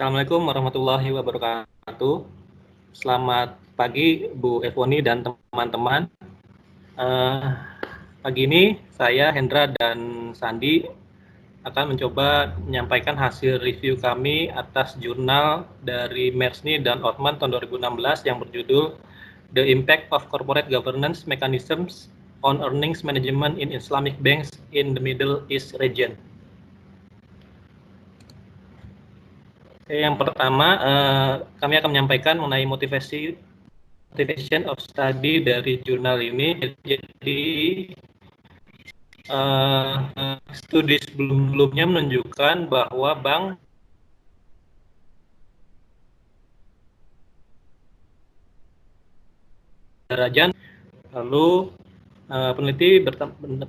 Assalamualaikum warahmatullahi wabarakatuh. Selamat pagi Bu Evoni dan teman-teman. Eh, Pagi ini saya Hendra dan Sandi akan mencoba menyampaikan hasil review kami atas jurnal dari Mersni dan Othman tahun 2016 yang berjudul The Impact of Corporate Governance Mechanisms on Earnings Management in Islamic Banks in the Middle East Region. Yang pertama, kami akan menyampaikan mengenai motivation of study dari jurnal ini. Jadi, studi sebelumnya menunjukkan bahwa bank Rajan, lalu peneliti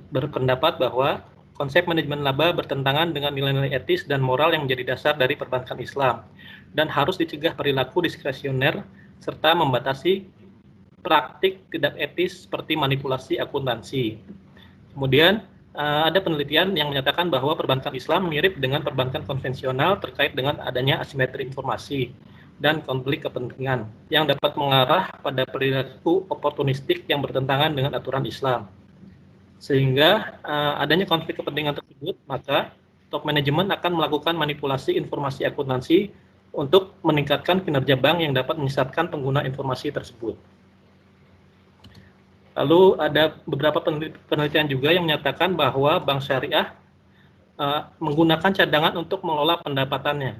berpendapat bahwa konsep manajemen laba bertentangan dengan nilai-nilai etis dan moral yang menjadi dasar dari perbankan Islam dan harus dicegah perilaku diskresioner serta membatasi praktik tidak etis seperti manipulasi akuntansi. Kemudian ada penelitian yang menyatakan bahwa perbankan Islam mirip dengan perbankan konvensional terkait dengan adanya asimetri informasi dan konflik kepentingan yang dapat mengarah pada perilaku oportunistik yang bertentangan dengan aturan Islam. Sehingga adanya konflik kepentingan tersebut, maka top manajemen akan melakukan manipulasi informasi akuntansi untuk meningkatkan kinerja bank yang dapat menyesatkan pengguna informasi tersebut. Lalu ada beberapa penelitian juga yang menyatakan bahwa bank syariah menggunakan cadangan untuk mengelola pendapatannya.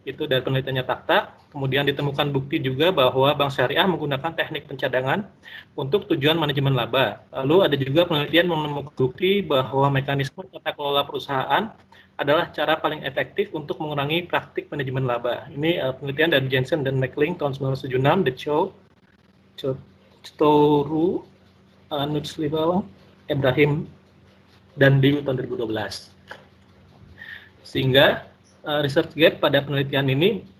Itu dari penelitiannya Takta. Kemudian ditemukan bukti juga bahwa bank syariah menggunakan teknik pencadangan untuk tujuan manajemen laba. Lalu ada juga penelitian menemukan bukti bahwa mekanisme tata kelola perusahaan adalah cara paling efektif untuk mengurangi praktik manajemen laba. Ini penelitian dari Jensen dan McLean tahun 1976, The Chotoru, Nutsliwa, Ibrahim, dan Ding tahun 2012. Sehingga research gap pada penelitian ini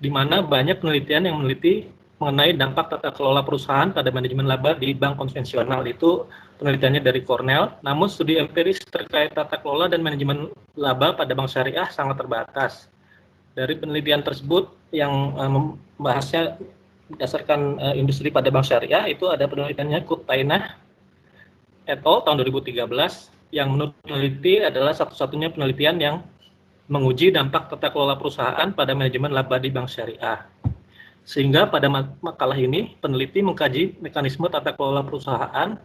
di mana banyak penelitian yang meneliti mengenai dampak tata kelola perusahaan pada manajemen laba di bank konvensional. Itu penelitiannya dari Cornell. Namun studi empiris terkait tata kelola dan manajemen laba pada bank syariah sangat terbatas. Dari penelitian tersebut yang membahasnya berdasarkan industri pada bank syariah, itu ada penelitiannya Kutainah et al. Tahun 2013 yang menurut peneliti adalah satu-satunya penelitian yang menguji dampak tata kelola perusahaan pada manajemen laba di bank syariah. Sehingga pada makalah ini, peneliti mengkaji mekanisme tata kelola perusahaan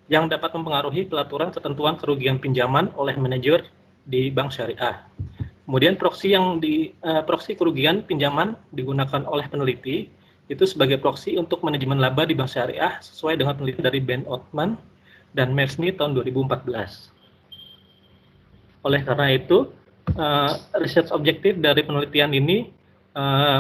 yang dapat mempengaruhi pelaturan ketentuan kerugian pinjaman oleh manajer di bank syariah. Kemudian proksi kerugian pinjaman digunakan oleh peneliti itu sebagai proksi untuk manajemen laba di bank syariah sesuai dengan penelitian dari Ben Othman dan Mersni tahun 2014. Oleh karena itu, research objektif dari penelitian ini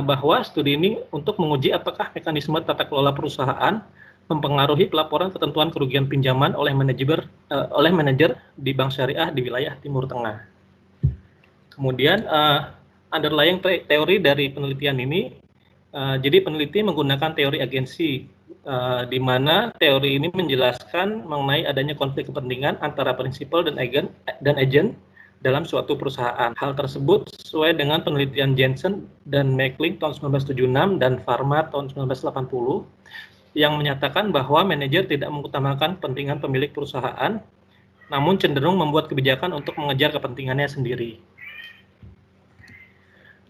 bahwa studi ini untuk menguji apakah mekanisme tata kelola perusahaan mempengaruhi pelaporan ketentuan kerugian pinjaman oleh manajer di bank syariah di wilayah Timur Tengah. Kemudian underlying teori dari penelitian ini, jadi peneliti menggunakan teori agensi, di mana teori ini menjelaskan mengenai adanya konflik kepentingan antara prinsipal dan agent dalam suatu perusahaan. Hal tersebut sesuai dengan penelitian Jensen dan McLean tahun 1976 dan Pharma tahun 1980 yang menyatakan bahwa manajer tidak mengutamakan kepentingan pemilik perusahaan, namun cenderung membuat kebijakan untuk mengejar kepentingannya sendiri.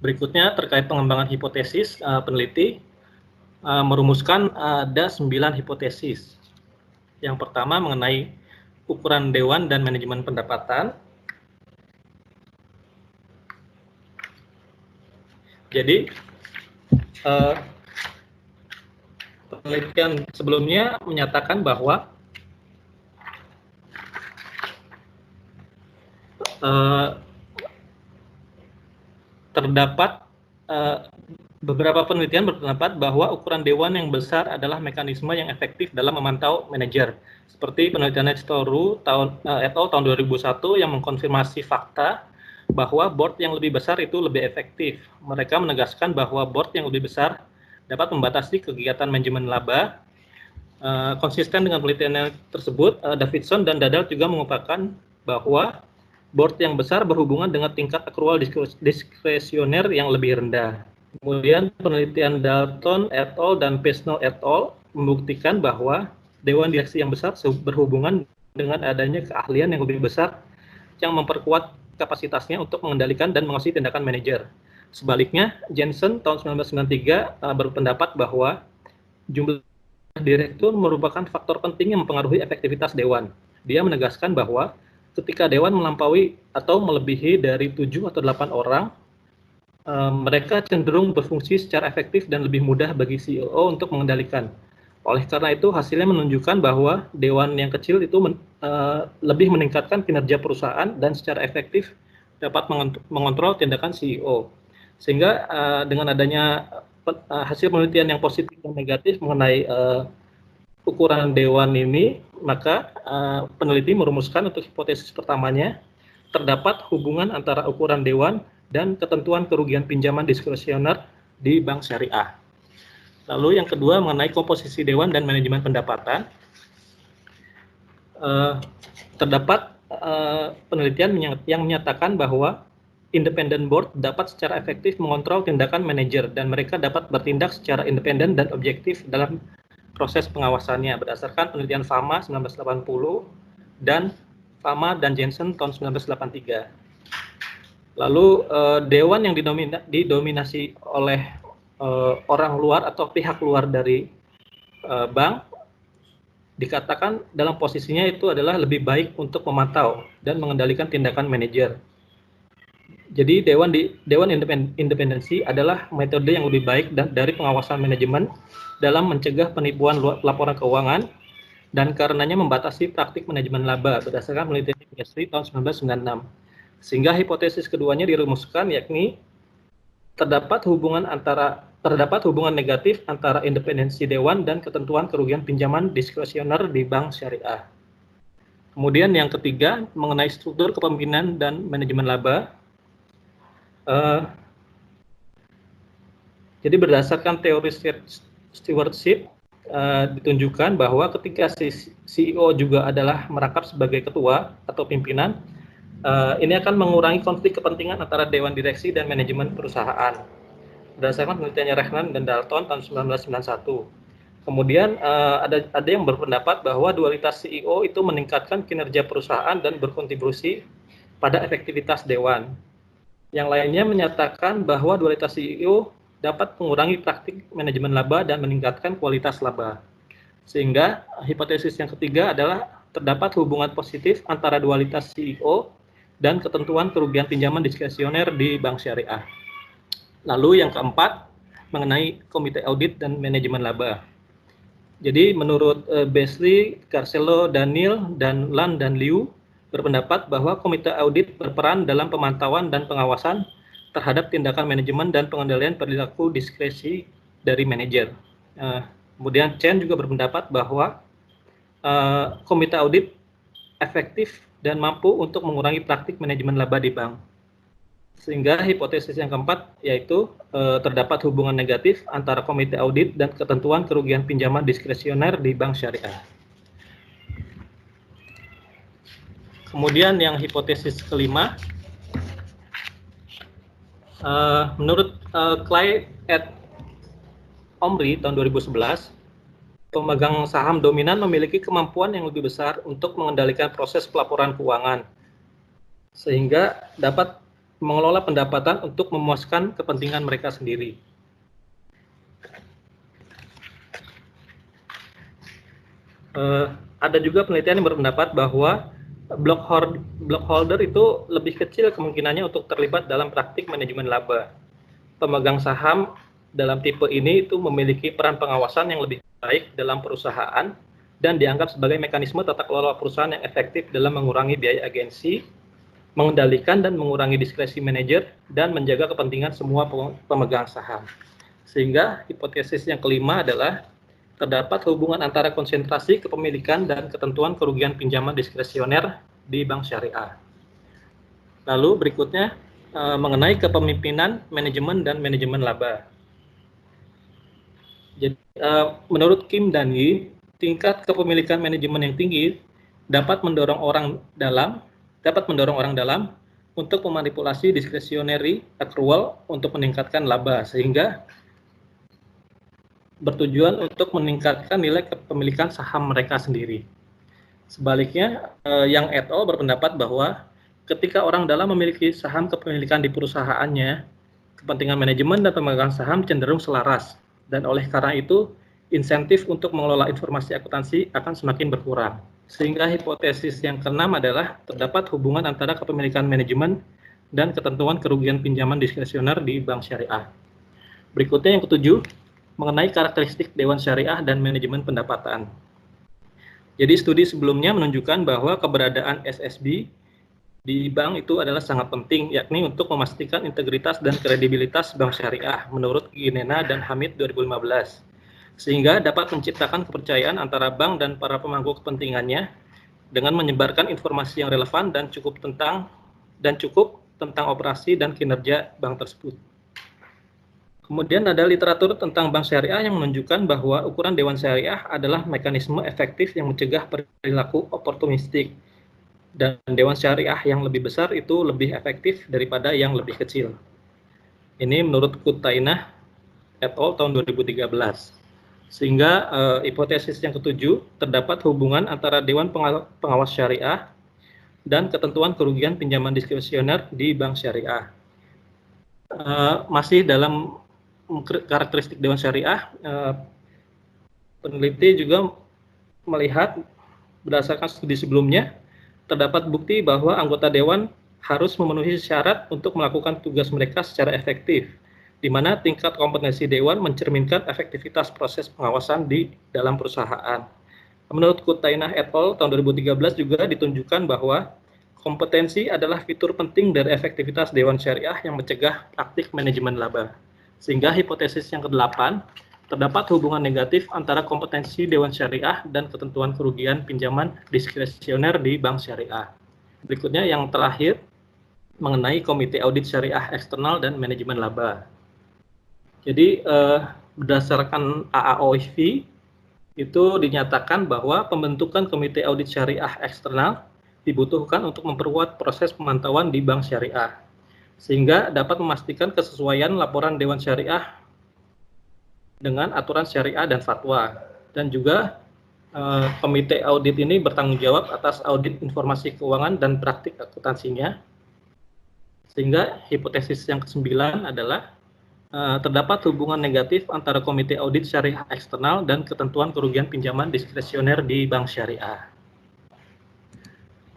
Berikutnya terkait pengembangan hipotesis, peneliti merumuskan ada 9 hipotesis. Yang pertama mengenai ukuran dewan dan manajemen pendapatan. Jadi penelitian sebelumnya menyatakan bahwa terdapat beberapa penelitian berpendapat bahwa ukuran dewan yang besar adalah mekanisme yang efektif dalam memantau manajer. Seperti penelitian Chotoru et al. Tahun 2001 yang mengkonfirmasi fakta bahwa board yang lebih besar itu lebih efektif. Mereka menegaskan bahwa board yang lebih besar dapat membatasi kegiatan manajemen laba. Konsisten dengan penelitian tersebut, Davidson dan Dadal juga mengungkapkan bahwa board yang besar berhubungan dengan tingkat accrual diskresioner yang lebih rendah. Kemudian penelitian Dalton et al. Dan Pesno et al. Membuktikan bahwa dewan direksi yang besar berhubungan dengan adanya keahlian yang lebih besar yang memperkuat kapasitasnya untuk mengendalikan dan mengawasi tindakan manajer. Sebaliknya, Jensen tahun 1993 berpendapat bahwa jumlah direktur merupakan faktor penting yang mempengaruhi efektivitas dewan. Dia menegaskan bahwa ketika dewan melampaui atau melebihi dari 7 atau 8 orang, mereka cenderung berfungsi secara efektif dan lebih mudah bagi CEO untuk mengendalikan. Oleh karena itu, hasilnya menunjukkan bahwa dewan yang kecil itu lebih meningkatkan kinerja perusahaan dan secara efektif dapat mengontrol tindakan CEO. Sehingga dengan adanya hasil penelitian yang positif dan negatif mengenai ukuran dewan ini, maka peneliti merumuskan untuk hipotesis pertamanya, terdapat hubungan antara ukuran dewan dan ketentuan kerugian pinjaman diskresioner di bank syariah. Lalu yang kedua mengenai komposisi dewan dan manajemen pendapatan, terdapat penelitian yang menyatakan bahwa independent board dapat secara efektif mengontrol tindakan manajer dan mereka dapat bertindak secara independen dan objektif dalam proses pengawasannya berdasarkan penelitian Fama 1980 dan Fama dan Jensen tahun 1983. Lalu dewan yang didominasi oleh orang luar atau pihak luar dari bank dikatakan dalam posisinya itu adalah lebih baik untuk memantau dan mengendalikan tindakan manajer. Jadi dewan independensi adalah metode yang lebih baik dari pengawasan manajemen dalam mencegah penipuan laporan keuangan dan karenanya membatasi praktik manajemen laba berdasarkan penelitian McKinsey tahun 1996. Sehingga hipotesis keduanya dirumuskan yakni terdapat hubungan negatif antara independensi dewan dan ketentuan kerugian pinjaman diskresioner di bank syariah. Kemudian yang ketiga mengenai struktur kepemimpinan dan manajemen laba. Jadi berdasarkan teori stewardship ditunjukkan bahwa ketika CEO juga adalah merangkap sebagai ketua atau pimpinan, ini akan mengurangi konflik kepentingan antara dewan direksi dan manajemen perusahaan. Berdasarkan penelitiannya Rehman dan Dalton tahun 1991. Kemudian ada yang berpendapat bahwa dualitas CEO itu meningkatkan kinerja perusahaan dan berkontribusi pada efektivitas dewan. Yang lainnya menyatakan bahwa dualitas CEO dapat mengurangi praktik manajemen laba dan meningkatkan kualitas laba. Sehingga hipotesis yang ketiga adalah terdapat hubungan positif antara dualitas CEO dan ketentuan kerugian pinjaman diskresioner di bank syariah. Lalu yang keempat mengenai komite audit dan manajemen laba. Jadi menurut Beasley, Carcelo, Daniel, dan Lan dan Liu berpendapat bahwa komite audit berperan dalam pemantauan dan pengawasan terhadap tindakan manajemen dan pengendalian perilaku diskresi dari manajer. Kemudian Chen juga berpendapat bahwa komite audit efektif dan mampu untuk mengurangi praktik manajemen laba di bank. Sehingga hipotesis yang keempat yaitu terdapat hubungan negatif antara komite audit dan ketentuan kerugian pinjaman diskresioner di bank syariah. Kemudian yang hipotesis kelima, menurut Clay et Omri tahun 2011, pemegang saham dominan memiliki kemampuan yang lebih besar untuk mengendalikan proses pelaporan keuangan, sehingga dapat mengelola pendapatan untuk memuaskan kepentingan mereka sendiri. Ada juga penelitian yang berpendapat bahwa blockholder itu lebih kecil kemungkinannya untuk terlibat dalam praktik manajemen laba. Pemegang saham dalam tipe ini itu memiliki peran pengawasan yang lebih baik dalam perusahaan dan dianggap sebagai mekanisme tata kelola perusahaan yang efektif dalam mengurangi biaya agensi, mengendalikan dan mengurangi diskresi manajer, dan menjaga kepentingan semua pemegang saham. Sehingga hipotesis yang kelima adalah terdapat hubungan antara konsentrasi kepemilikan dan ketentuan kerugian pinjaman diskresioner di bank syariah. Lalu berikutnya mengenai kepemimpinan, manajemen, dan manajemen laba. Jadi, menurut Kim dan Yi, tingkat kepemilikan manajemen yang tinggi dapat mendorong orang dalam dapat mendorong orang dalam untuk memanipulasi discretionary accrual untuk meningkatkan laba, sehingga bertujuan untuk meningkatkan nilai kepemilikan saham mereka sendiri. Sebaliknya, Yang et al. Berpendapat bahwa ketika orang dalam memiliki saham kepemilikan di perusahaannya, kepentingan manajemen dan pemegang saham cenderung selaras, dan oleh karena itu, insentif untuk mengelola informasi akuntansi akan semakin berkurang. Sehingga hipotesis yang keenam adalah terdapat hubungan antara kepemilikan manajemen dan ketentuan kerugian pinjaman diskresioner di bank syariah. Berikutnya yang ketujuh, mengenai karakteristik Dewan Syariah dan manajemen pendapatan. Jadi studi sebelumnya menunjukkan bahwa keberadaan SSB di bank itu adalah sangat penting, yakni untuk memastikan integritas dan kredibilitas bank syariah menurut Ginena dan Hamid 2015, sehingga dapat menciptakan kepercayaan antara bank dan para pemangku kepentingannya dengan menyebarkan informasi yang relevan dan cukup tentang operasi dan kinerja bank tersebut. Kemudian ada literatur tentang bank syariah yang menunjukkan bahwa ukuran Dewan Syariah adalah mekanisme efektif yang mencegah perilaku oportunistik, dan Dewan Syariah yang lebih besar itu lebih efektif daripada yang lebih kecil. Ini menurut Kutainah et al. Tahun 2013. Sehingga hipotesis yang ketujuh, terdapat hubungan antara Dewan Pengawas Syariah dan ketentuan kerugian pinjaman diskresioner di bank syariah. Masih dalam karakteristik Dewan Syariah, peneliti juga melihat berdasarkan studi sebelumnya, terdapat bukti bahwa anggota Dewan harus memenuhi syarat untuk melakukan tugas mereka secara efektif, di mana tingkat kompetensi Dewan mencerminkan efektivitas proses pengawasan di dalam perusahaan. Menurut Kutainah et al. Tahun 2013 juga ditunjukkan bahwa kompetensi adalah fitur penting dari efektivitas Dewan Syariah yang mencegah praktik manajemen laba. Sehingga hipotesis yang ke-8, terdapat hubungan negatif antara kompetensi Dewan Syariah dan ketentuan kerugian pinjaman diskresioner di bank syariah. Berikutnya yang terakhir, mengenai Komite Audit Syariah Eksternal dan Manajemen Laba. Jadi berdasarkan AAOIV, itu dinyatakan bahwa pembentukan Komite Audit Syariah Eksternal dibutuhkan untuk memperkuat proses pemantauan di bank syariah, sehingga dapat memastikan kesesuaian laporan Dewan Syariah dengan aturan syariah dan fatwa. Dan juga Komite Audit ini bertanggung jawab atas audit informasi keuangan dan praktik akuntansinya. Sehingga hipotesis yang ke-9 adalah terdapat hubungan negatif antara Komite Audit Syariah Eksternal dan ketentuan kerugian pinjaman diskresioner di bank syariah.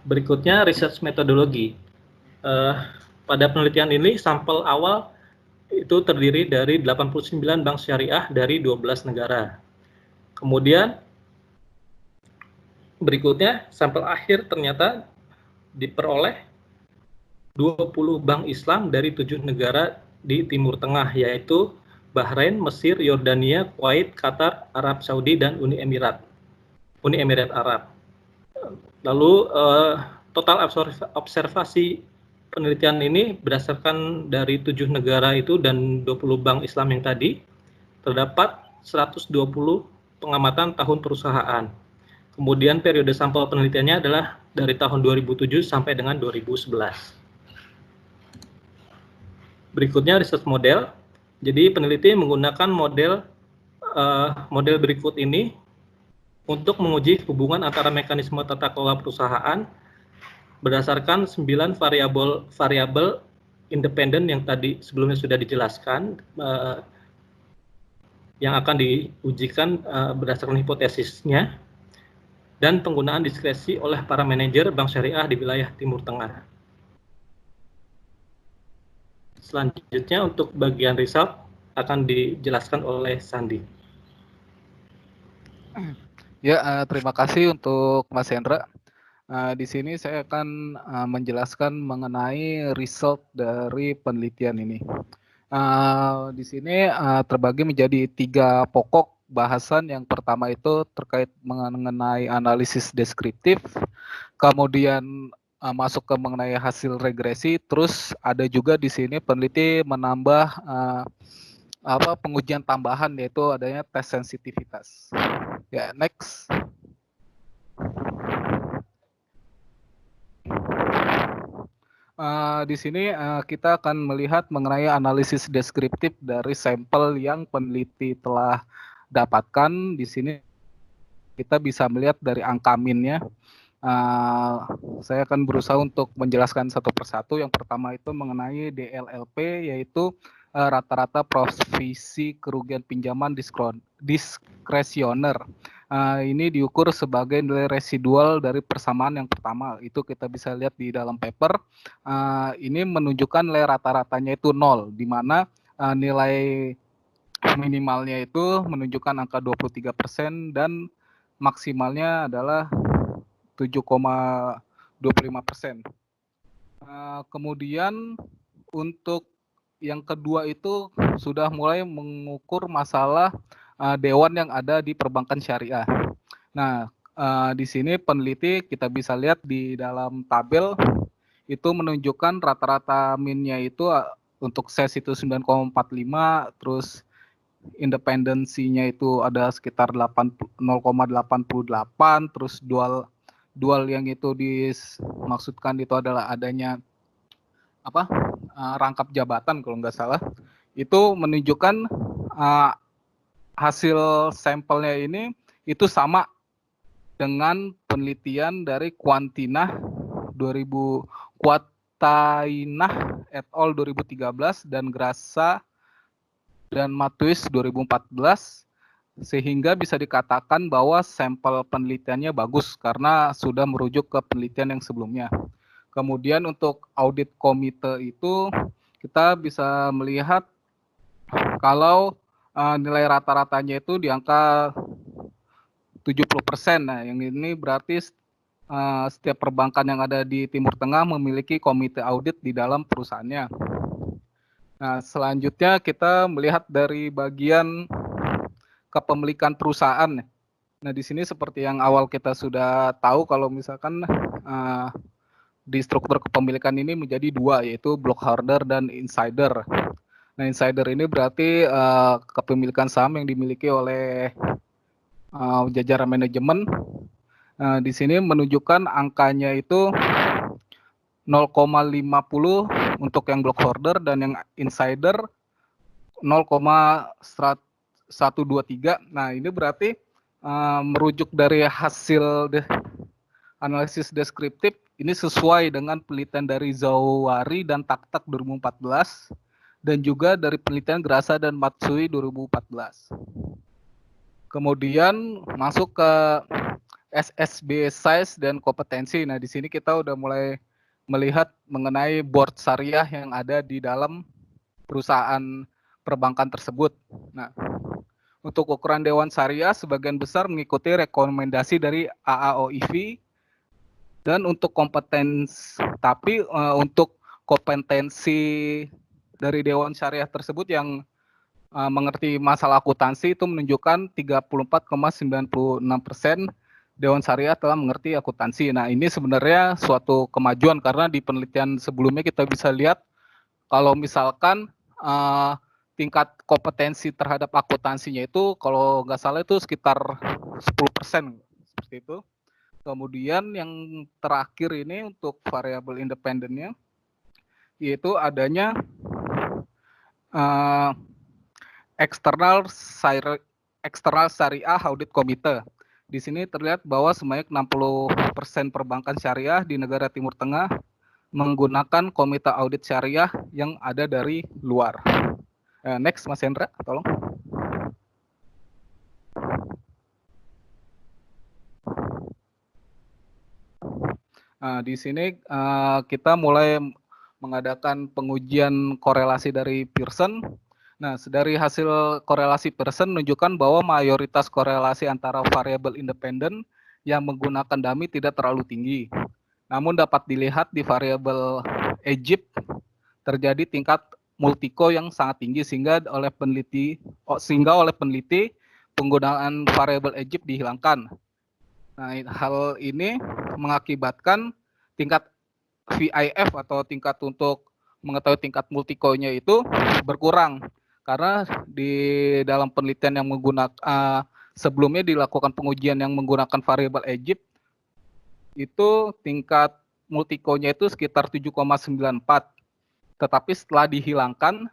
Berikutnya research metodologi. Pada penelitian ini sampel awal itu terdiri dari 89 bank syariah dari 12 negara. Kemudian berikutnya sampel akhir ternyata diperoleh 20 bank Islam dari 7 negara di Timur Tengah, yaitu Bahrain, Mesir, Yordania, Kuwait, Qatar, Arab Saudi, dan Uni Emirat Arab. Lalu total observasi penelitian ini berdasarkan dari 7 negara itu dan 20 bank Islam yang tadi, terdapat 120 pengamatan tahun perusahaan. Kemudian periode sampel penelitiannya adalah dari tahun 2007 sampai dengan 2011. Berikutnya research model. Jadi peneliti menggunakan model berikut ini untuk menguji hubungan antara mekanisme tata kelola perusahaan berdasarkan 9 variabel independen yang tadi sebelumnya sudah dijelaskan, yang akan diujikan berdasarkan hipotesisnya, dan penggunaan diskresi oleh para manajer bank syariah di wilayah Timur Tengah. Selanjutnya untuk bagian result akan dijelaskan oleh Sandi. Ya, terima kasih untuk Mas Hendra. Di sini saya akan menjelaskan mengenai result dari penelitian ini. Di sini terbagi menjadi 3 pokok bahasan. Yang pertama itu terkait mengenai analisis deskriptif, kemudian masuk ke mengenai hasil regresi, terus ada juga di sini peneliti menambah pengujian tambahan, yaitu adanya tes sensitivitas. Ya, next. Di sini kita akan melihat mengenai analisis deskriptif dari sampel yang peneliti telah dapatkan. Di sini kita bisa melihat dari angka min-nya. Saya akan berusaha untuk menjelaskan satu persatu. Yang pertama itu mengenai DLLP, yaitu rata-rata provisi kerugian pinjaman diskresioner. Ini diukur sebagai nilai residual dari persamaan yang pertama. Itu kita bisa lihat di dalam paper. Ini menunjukkan nilai rata-ratanya itu 0, di mana nilai minimalnya itu menunjukkan angka 23% dan maksimalnya adalah 7,25%. Kemudian untuk yang kedua itu sudah mulai mengukur masalah dewan yang ada di perbankan syariah. Nah, di sini peneliti kita bisa lihat di dalam tabel itu menunjukkan rata-rata min-nya itu untuk SES itu 9,45, terus independensinya itu ada sekitar 0,88, terus dual yang itu dimaksudkan itu adalah adanya rangkap jabatan kalau nggak salah. Itu menunjukkan hasil sampelnya ini itu sama dengan penelitian dari Quantinah et al. 2013 dan Grassa dan Matuis 2014, sehingga bisa dikatakan bahwa sampel penelitiannya bagus karena sudah merujuk ke penelitian yang sebelumnya. Kemudian untuk audit komite itu kita bisa melihat kalau nilai rata-ratanya itu di angka 70%. Nah, yang ini berarti setiap perbankan yang ada di Timur Tengah memiliki komite audit di dalam perusahaannya. Nah, selanjutnya kita melihat dari bagian kepemilikan perusahaan. Nah, di sini seperti yang awal kita sudah tahu kalau misalkan di struktur kepemilikan ini menjadi dua, yaitu blockholder dan insider. Nah, insider ini berarti kepemilikan saham yang dimiliki oleh jajaran manajemen. Di sini menunjukkan angkanya itu 0,50 untuk yang blockholder dan yang insider 0,123. Nah, ini berarti merujuk dari hasil analisis deskriptif ini sesuai dengan penelitian dari Zawari dan Taktak 2014 dan juga dari penelitian Grassa dan Matsui 2014. Kemudian masuk ke SSB size dan kompetensi. Nah, di sini kita udah mulai melihat mengenai board syariah yang ada di dalam perusahaan perbankan tersebut. Nah, untuk ukuran dewan syariah sebagian besar mengikuti rekomendasi dari AAOIV, dan untuk untuk kompetensi dari dewan syariah tersebut yang mengerti masalah akuntansi itu menunjukkan 34,96% dewan syariah telah mengerti akuntansi. Nah, ini sebenarnya suatu kemajuan karena di penelitian sebelumnya kita bisa lihat kalau misalkan tingkat kompetensi terhadap akuntansinya itu kalau nggak salah itu sekitar 10% seperti itu. Kemudian yang terakhir ini untuk variabel independennya yaitu adanya eksternal syariah audit komite. Di sini terlihat bahwa sebanyak 60% perbankan syariah di negara Timur Tengah menggunakan komite audit syariah yang ada dari luar. Next, Mas Hendra, tolong. Di sini kita mulai mengadakan pengujian korelasi dari Pearson. Nah, dari hasil korelasi Pearson menunjukkan bahwa mayoritas korelasi antara variabel independen yang menggunakan dummy tidak terlalu tinggi. Namun dapat dilihat di variabel Egypt terjadi tingkat multiko yang sangat tinggi sehingga oleh peneliti penggunaan variabel Egypt dihilangkan. Nah, hal ini mengakibatkan tingkat VIF atau tingkat untuk mengetahui tingkat multikonya itu berkurang karena di dalam penelitian yang menggunakan sebelumnya dilakukan pengujian yang menggunakan variabel Egypt itu tingkat multiko-nya itu sekitar 7,94. Tetapi setelah dihilangkan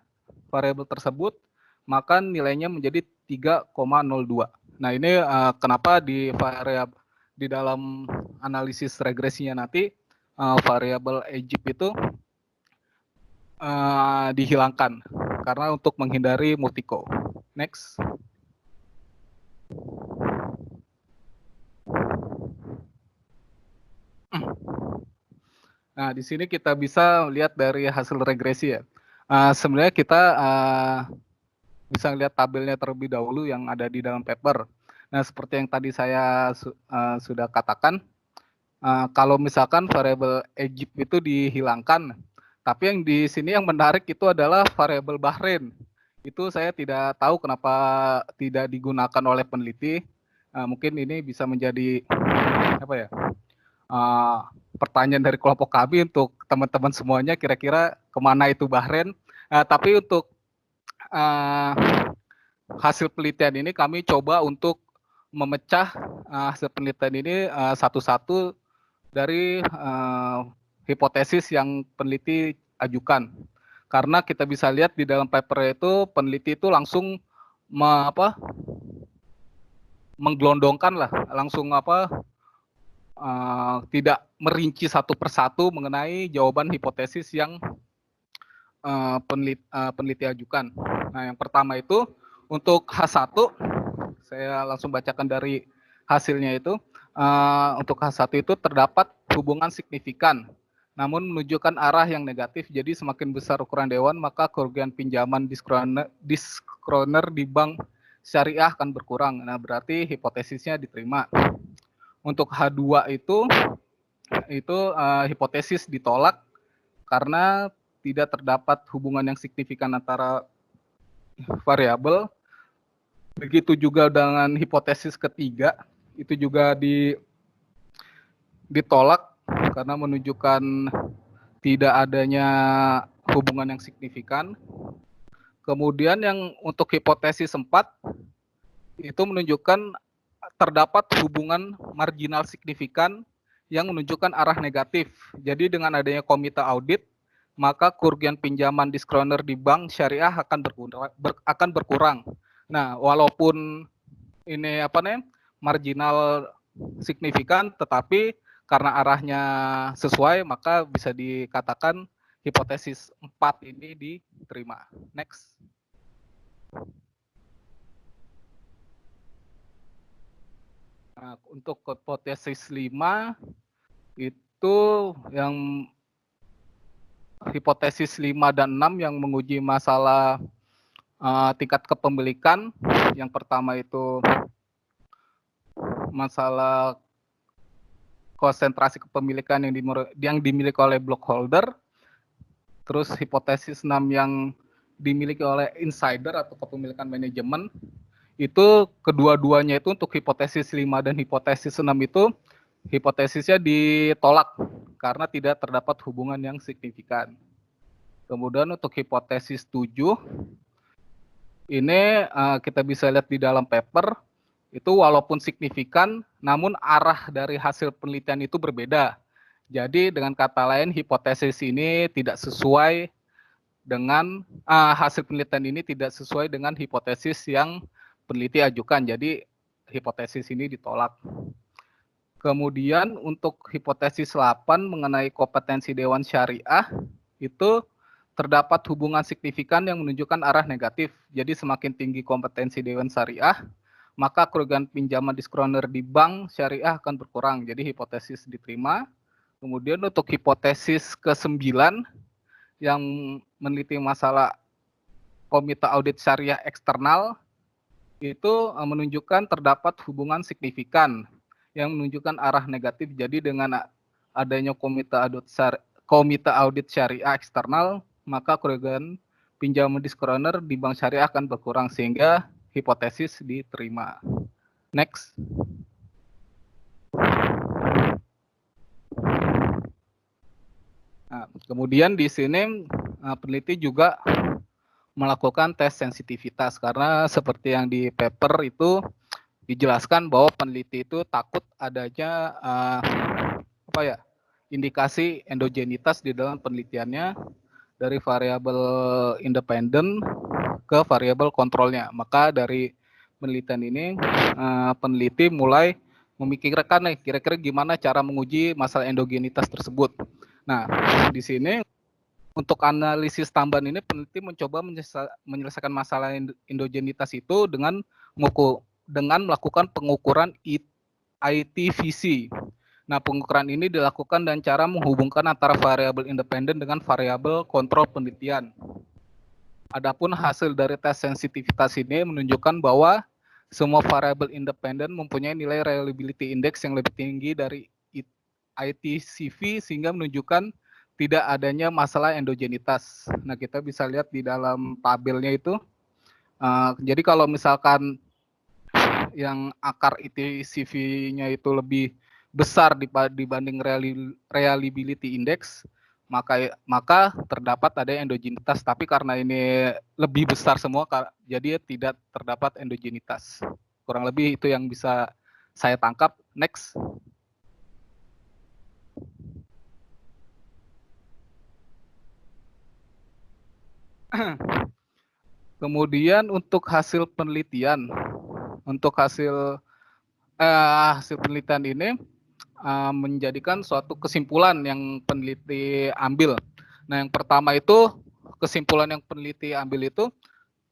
variabel tersebut, maka nilainya menjadi 3,02. Nah, ini kenapa di dalam analisis regresinya nanti variabel Egypt itu dihilangkan karena untuk menghindari multiko. Next. Nah, di sini kita bisa lihat dari hasil regresi ya. Sebenarnya kita bisa lihat tabelnya terlebih dahulu yang ada di dalam paper. Nah, seperti yang tadi saya sudah katakan, kalau misalkan variabel Egypt itu dihilangkan, tapi yang di sini yang menarik itu adalah variabel Bahrain. Itu saya tidak tahu kenapa tidak digunakan oleh peneliti. Mungkin ini bisa menjadi apa ya? Pertanyaan dari kelompok kami untuk teman-teman semuanya, kira-kira kemana itu Bahrain. Tapi untuk hasil penelitian ini kami coba untuk memecah hasil penelitian ini satu-satu dari hipotesis yang peneliti ajukan. Karena kita bisa lihat di dalam paper itu peneliti itu langsung menggelondongkan lah, langsung tidak merinci satu persatu mengenai jawaban hipotesis yang peneliti ajukan. Nah, yang pertama itu untuk H1, saya langsung bacakan dari hasilnya itu. Untuk H1 itu terdapat hubungan signifikan, namun menunjukkan arah yang negatif. Jadi semakin besar ukuran dewan, maka kerugian pinjaman diskroner di bank syariah akan berkurang. Nah, berarti hipotesisnya diterima. Untuk H2 itu hipotesis ditolak karena tidak terdapat hubungan yang signifikan antara variabel. Begitu juga dengan hipotesis ketiga, itu juga ditolak karena menunjukkan tidak adanya hubungan yang signifikan. Kemudian yang untuk hipotesis 4, itu menunjukkan terdapat hubungan marginal signifikan yang menunjukkan arah negatif. Jadi dengan adanya komite audit, maka kerugian pinjaman diskroner di bank syariah akan berkurang. Nah, walaupun ini marginal signifikan, tetapi karena arahnya sesuai, maka bisa dikatakan hipotesis 4 ini diterima. Next. Nah, untuk hipotesis 5 itu yang hipotesis 5 dan 6 yang menguji masalah tingkat kepemilikan. Yang pertama itu masalah konsentrasi kepemilikan yang dimiliki oleh blockholder. Terus hipotesis 6 yang dimiliki oleh insider atau kepemilikan manajemen. Itu kedua-duanya itu untuk hipotesis 5 dan hipotesis 6 itu hipotesisnya ditolak karena tidak terdapat hubungan yang signifikan. Kemudian untuk hipotesis 7 ini kita bisa lihat di dalam paper itu walaupun signifikan, namun arah dari hasil penelitian itu berbeda. Jadi dengan kata lain hipotesis ini tidak sesuai dengan hasil penelitian ini tidak sesuai dengan hipotesis yang peneliti ajukan. Jadi hipotesis ini ditolak. Kemudian untuk hipotesis 8 mengenai kompetensi Dewan Syariah itu terdapat hubungan signifikan yang menunjukkan arah negatif. Jadi semakin tinggi kompetensi Dewan Syariah, maka kerugian pinjaman diskroner di bank syariah akan berkurang. Jadi hipotesis diterima. Kemudian untuk hipotesis ke-9 yang meneliti masalah komite audit syariah eksternal itu menunjukkan terdapat hubungan signifikan yang menunjukkan arah negatif. Jadi dengan adanya komite audit syariah eksternal, maka kerugian pinjaman diskroner di bank syariah akan berkurang sehingga hipotesis diterima. Next. Nah, kemudian di sini peneliti juga melakukan tes sensitivitas karena seperti yang di paper itu dijelaskan bahwa peneliti itu takut adanya indikasi endogenitas di dalam penelitiannya dari variabel independen ke variabel kontrolnya. Maka dari penelitian ini peneliti mulai memikirkan nih kira-kira gimana cara menguji masalah endogenitas tersebut. Nah, di sini untuk analisis tambahan ini peneliti mencoba menyelesaikan masalah endogenitas itu dengan melakukan pengukuran ITVC. Nah, pengukuran ini dilakukan dengan cara menghubungkan antara variabel independen dengan variabel kontrol penelitian. Adapun hasil dari tes sensitivitas ini menunjukkan bahwa semua variabel independen mempunyai nilai reliability index yang lebih tinggi dari ITCV sehingga menunjukkan tidak adanya masalah endogenitas. Nah, kita bisa lihat di dalam tabelnya itu. Jadi kalau misalkan yang akar ITCV-nya itu lebih besar dibanding reliability index, maka terdapat ada endogenitas. Tapi karena ini lebih besar semua, jadi tidak terdapat endogenitas. Kurang lebih itu yang bisa saya tangkap. Next. Kemudian untuk hasil penelitian, hasil penelitian ini menjadikan suatu kesimpulan yang peneliti ambil. Nah, yang pertama itu kesimpulan yang peneliti ambil itu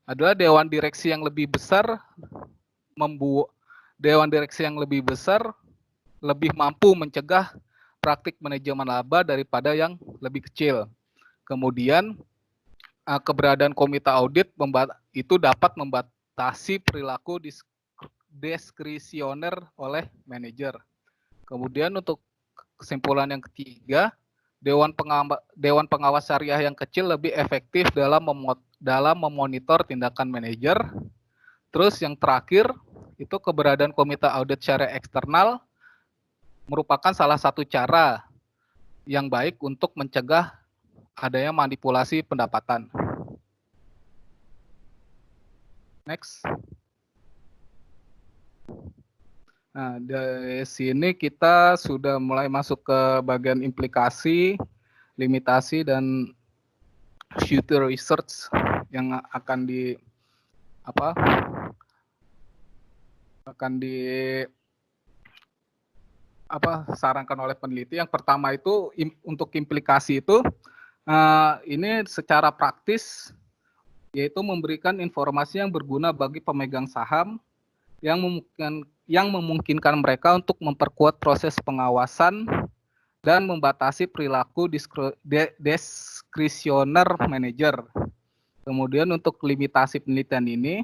adalah dewan direksi yang lebih besar lebih mampu mencegah praktik manajemen laba daripada yang lebih kecil. Kemudian keberadaan komite audit itu dapat membatasi perilaku diskresioner oleh manajer. Kemudian untuk kesimpulan yang ketiga, Dewan Pengawas Syariah yang kecil lebih efektif dalam memonitor tindakan manajer. Terus yang terakhir, itu keberadaan komite audit syariah eksternal merupakan salah satu cara yang baik untuk mencegah adanya manipulasi pendapatan. Next. Nah, dari sini kita sudah mulai masuk ke bagian implikasi, limitasi, dan future research yang akan sarankan oleh peneliti. Yang pertama itu untuk implikasi itu ini secara praktis yaitu memberikan informasi yang berguna bagi pemegang saham yang memungkinkan mereka untuk memperkuat proses pengawasan dan membatasi perilaku diskresioner manajer. Kemudian untuk limitasi penelitian ini,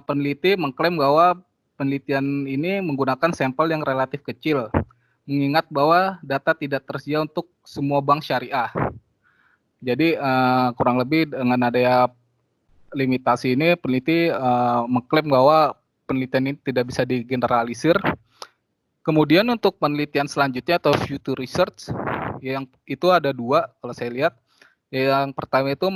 peneliti mengklaim bahwa penelitian ini menggunakan sampel yang relatif kecil, mengingat bahwa data tidak tersedia untuk semua bank syariah. Jadi kurang lebih dengan adanya limitasi ini, peneliti mengklaim bahwa penelitian ini tidak bisa digeneralisir. Kemudian untuk penelitian selanjutnya atau future research, yang itu ada dua kalau saya lihat. Yang pertama itu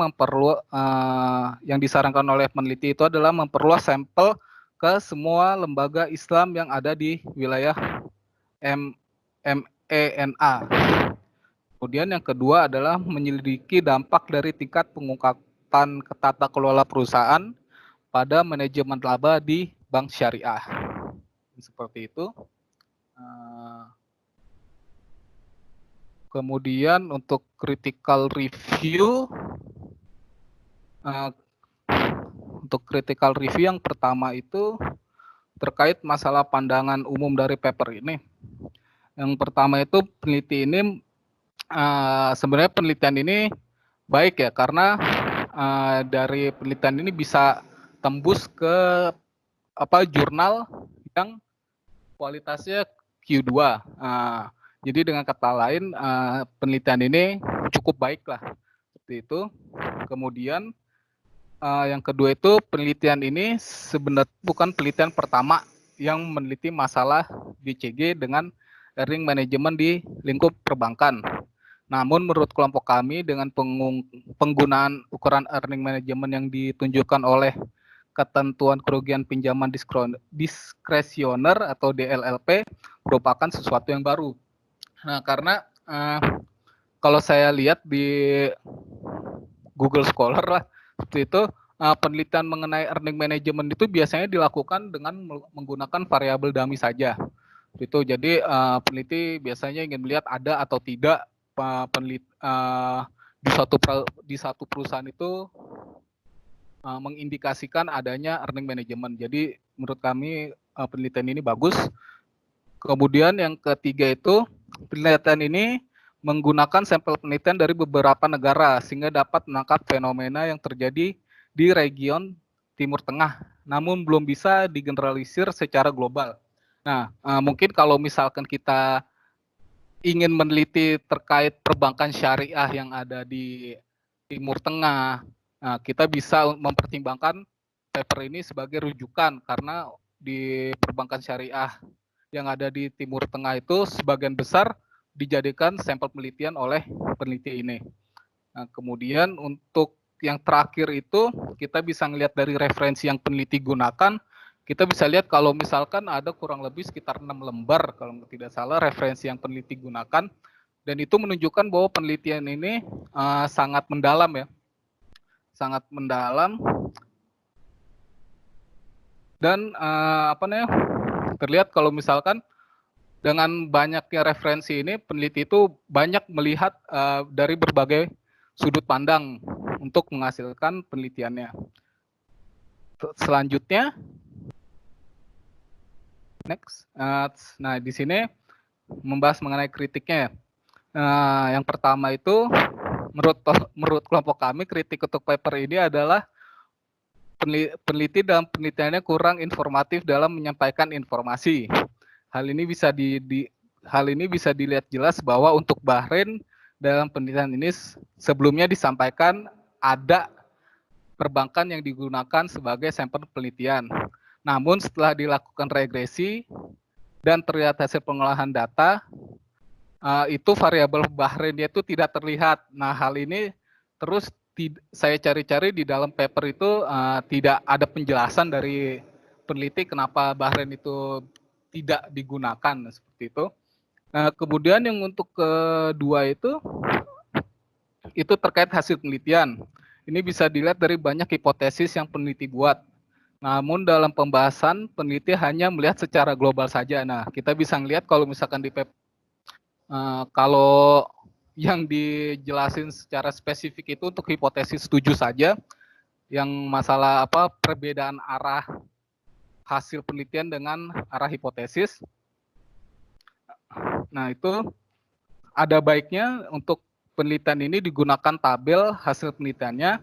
yang disarankan oleh peneliti itu adalah memperluas sampel ke semua lembaga Islam yang ada di wilayah MENA. Kemudian yang kedua adalah menyelidiki dampak dari tingkat pengungkapan ke tata kelola perusahaan pada manajemen laba di bank syariah. Seperti itu. Kemudian untuk critical review, yang pertama itu terkait masalah pandangan umum dari paper ini. Yang pertama itu peneliti ini sebenarnya penelitian ini baik ya, karena dari penelitian ini bisa tembus ke jurnal yang kualitasnya Q2. Jadi dengan kata lain penelitian ini cukup baik lah, seperti itu. Kemudian yang kedua itu penelitian ini sebenarnya bukan penelitian pertama yang meneliti masalah BCG dengan earning management di lingkup perbankan. Namun menurut kelompok kami dengan penggunaan ukuran earning management yang ditunjukkan oleh ketentuan kerugian pinjaman diskresioner atau DLLP merupakan sesuatu yang baru. Nah, karena kalau saya lihat di Google Scholar lah, seperti itu, penelitian mengenai earning management itu biasanya dilakukan dengan menggunakan variabel dummy saja. Itu jadi peneliti biasanya ingin melihat ada atau tidak di satu perusahaan itu mengindikasikan adanya earning management. Jadi menurut kami penelitian ini bagus. Kemudian yang ketiga itu penelitian ini menggunakan sampel penelitian dari beberapa negara sehingga dapat menangkap fenomena yang terjadi di region Timur Tengah, namun belum bisa digeneralisir secara global. Nah, mungkin kalau misalkan kita ingin meneliti terkait perbankan syariah yang ada di Timur Tengah, kita bisa mempertimbangkan paper ini sebagai rujukan karena di perbankan syariah yang ada di Timur Tengah itu sebagian besar dijadikan sampel penelitian oleh peneliti ini. Nah, kemudian untuk yang terakhir itu kita bisa melihat dari referensi yang peneliti gunakan, kita bisa lihat kalau misalkan ada kurang lebih sekitar 6 lembar kalau tidak salah referensi yang peneliti gunakan, dan itu menunjukkan bahwa penelitian ini sangat mendalam ya, sangat mendalam, dan terlihat kalau misalkan dengan banyaknya referensi ini, peneliti itu banyak melihat dari berbagai sudut pandang untuk menghasilkan penelitiannya. Selanjutnya, next. Nah, di sini membahas mengenai kritiknya. Yang pertama itu, menurut kelompok kami, kritik untuk paper ini adalah peneliti dalam penelitiannya kurang informatif dalam menyampaikan informasi. Hal ini bisa dilihat jelas bahwa untuk Bahrain dalam penelitian ini sebelumnya disampaikan ada perbankan yang digunakan sebagai sampel penelitian. Namun setelah dilakukan regresi dan terlihat hasil pengolahan data, itu variabel Bahrainnya itu tidak terlihat. Nah, hal ini terus saya cari-cari di dalam paper itu tidak ada penjelasan dari peneliti kenapa Bahrain itu tidak digunakan seperti itu. Nah, kemudian yang untuk kedua itu terkait hasil penelitian. Ini bisa dilihat dari banyak hipotesis yang peneliti buat. Namun dalam pembahasan peneliti hanya melihat secara global saja. Nah, kita bisa melihat kalau misalkan di paper kalau yang dijelasin secara spesifik itu untuk hipotesis 7 saja, yang masalah perbedaan arah hasil penelitian dengan arah hipotesis. Nah, itu ada baiknya untuk penelitian ini digunakan tabel hasil penelitiannya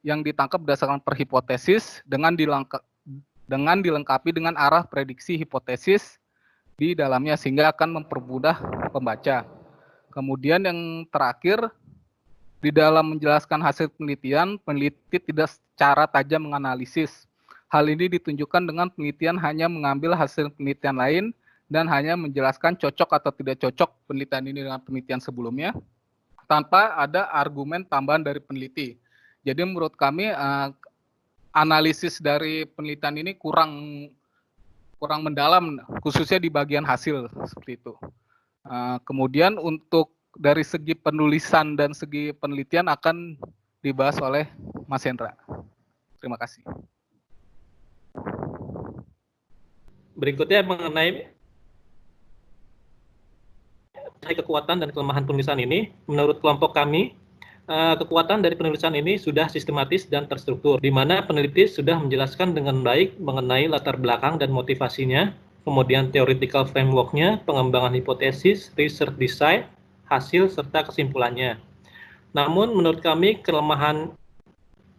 yang ditangkap berdasarkan per hipotesis dengan dilengkapi dengan arah prediksi hipotesis di dalamnya sehingga akan mempermudah pembaca. Kemudian yang terakhir, di dalam menjelaskan hasil penelitian, peneliti tidak secara tajam menganalisis. Hal ini ditunjukkan dengan penelitian hanya mengambil hasil penelitian lain dan hanya menjelaskan cocok atau tidak cocok penelitian ini dengan penelitian sebelumnya, tanpa ada argumen tambahan dari peneliti. Jadi menurut kami analisis dari penelitian ini kurang mendalam, khususnya di bagian hasil seperti itu. Kemudian untuk dari segi penulisan dan segi penelitian akan dibahas oleh Mas Hendra. Terima kasih. Berikutnya mengenai kekuatan dan kelemahan penulisan ini, menurut kelompok kami, kekuatan dari penulisan ini sudah sistematis dan terstruktur, di mana peneliti sudah menjelaskan dengan baik mengenai latar belakang dan motivasinya, kemudian theoretical framework-nya, pengembangan hipotesis, research design, hasil, serta kesimpulannya. Namun menurut kami kelemahan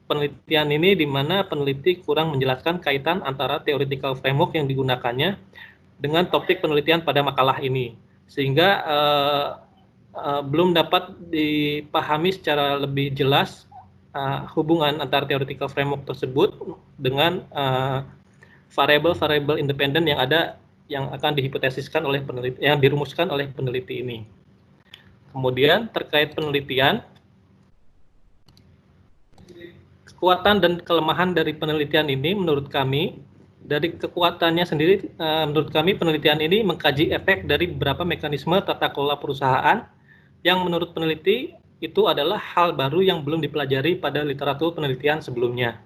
penelitian ini di mana peneliti kurang menjelaskan kaitan antara theoretical framework yang digunakannya dengan topik penelitian pada makalah ini, sehingga belum dapat dipahami secara lebih jelas hubungan antara theoretical framework tersebut dengan variabel-variabel independen yang ada yang akan dihipotesiskan oleh peneliti, yang dirumuskan oleh peneliti ini. Kemudian terkait penelitian, kekuatan dan kelemahan dari penelitian ini menurut kami Dari kekuatannya sendiri, menurut kami penelitian ini mengkaji efek dari beberapa mekanisme tata kelola perusahaan yang menurut peneliti itu adalah hal baru yang belum dipelajari pada literatur penelitian sebelumnya.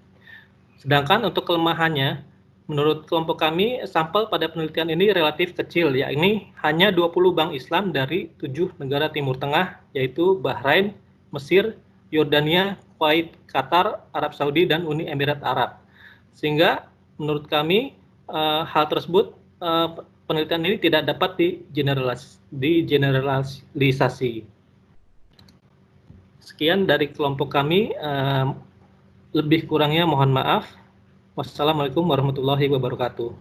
Sedangkan untuk kelemahannya, menurut kelompok kami, sampel pada penelitian ini relatif kecil, yakni hanya 20 bank Islam dari 7 negara Timur Tengah, yaitu Bahrain, Mesir, Yordania, Kuwait, Qatar, Arab Saudi, dan Uni Emirat Arab. Sehingga menurut kami hal tersebut, penelitian ini tidak dapat digeneralisasi. Sekian dari kelompok kami, lebih kurangnya mohon maaf. Wassalamualaikum warahmatullahi wabarakatuh.